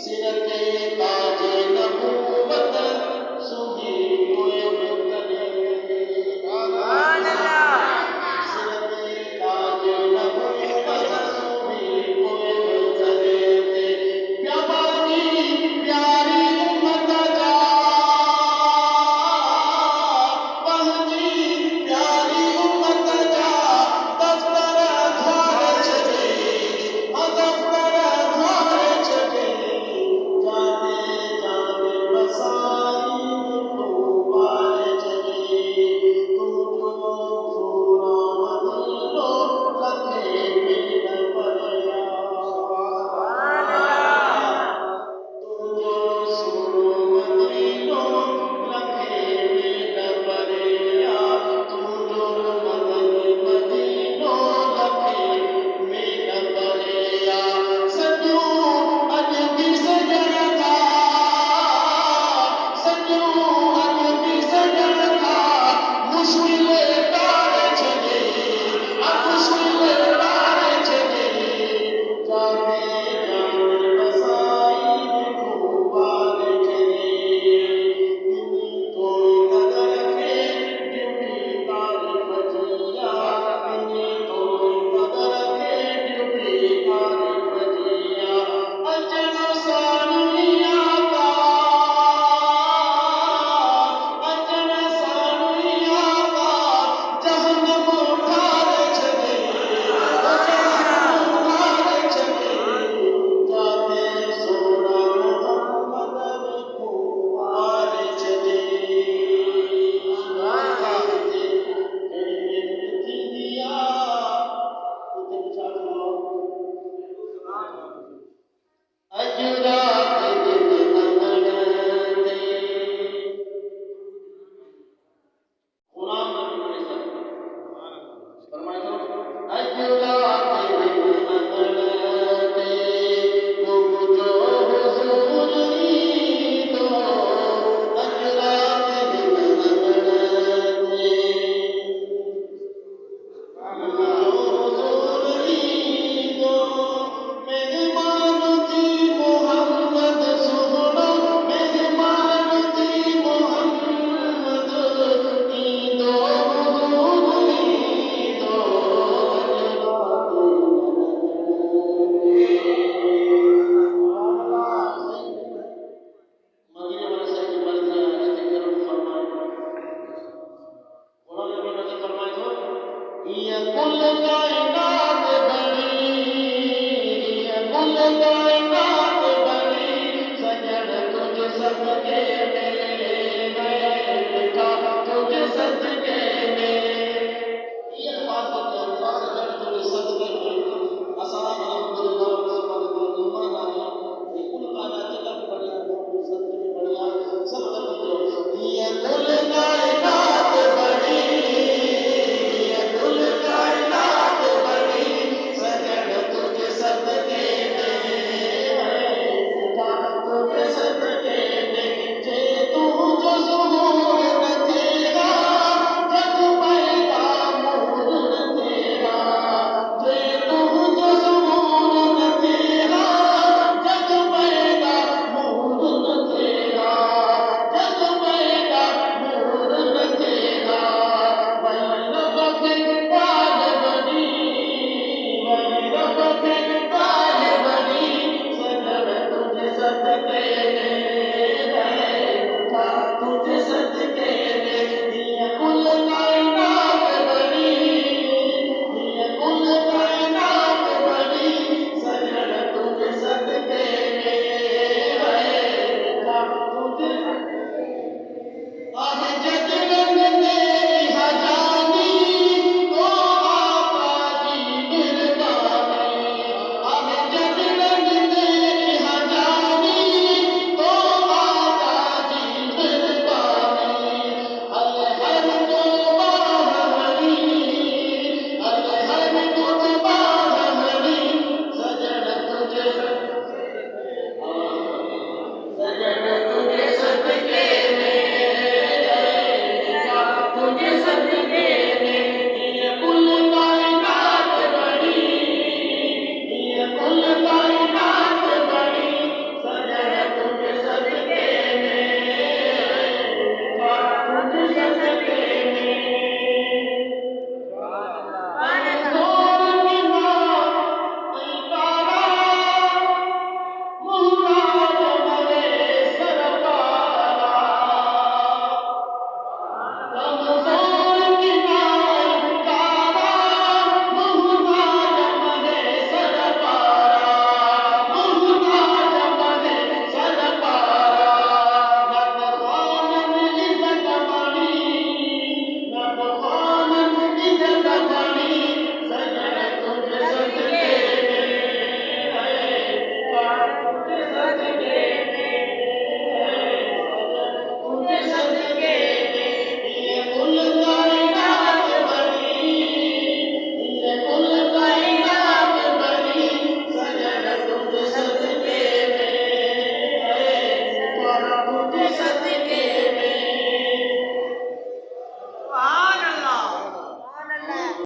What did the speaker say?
सिरते ताजे नबूवत सुही कोयल करे सिरते ताजे नबूवत सुही कोयल करे प्यारी प्यारी उम्मत जा पहली प्यारी उम्मत जा दफ्तर द्वार चले दफ्तर द्वार चले जाते जाते बसाई खूबार चले तू जो सोना मदीनो लखे में न पड़या तू जो सोना मदीनो लखे में न पड़या तू जो मदीनो लखे में न पड़या सजू अजबी सजन था सजू अजबी सजन था मुश्किल तार चले मुश्किल तार चले जाते जाते बसाई खूबार चले दिनी कोई कदर के ड्यूटी तारीफ जिया दिनी कोई कदर के ड्यूटी तारीफ जिया अजन सानिया का अजन सानिया का जहन्नम उठार चले जहन्नम उठार चले जाते सोना मोहम्मद खूबार चले जाते थी दिया उते साथ अजरा के दिन अंगड़ते गुलाम नबी फरमाया अजरा के दिन अंगड़ते तुम जो हुजूर दो अजरा के दिन अंगड़ते मेहमान थी मोहम्मद सुनो मेहमान थी मोहम्मद ईदो हुजूर ईदो मदीने वाले साहब की बात है आयत करम फरमाए उन्होंने भी नजर फरमाए तो ये कुल कायनात बनी ये कुल कायनात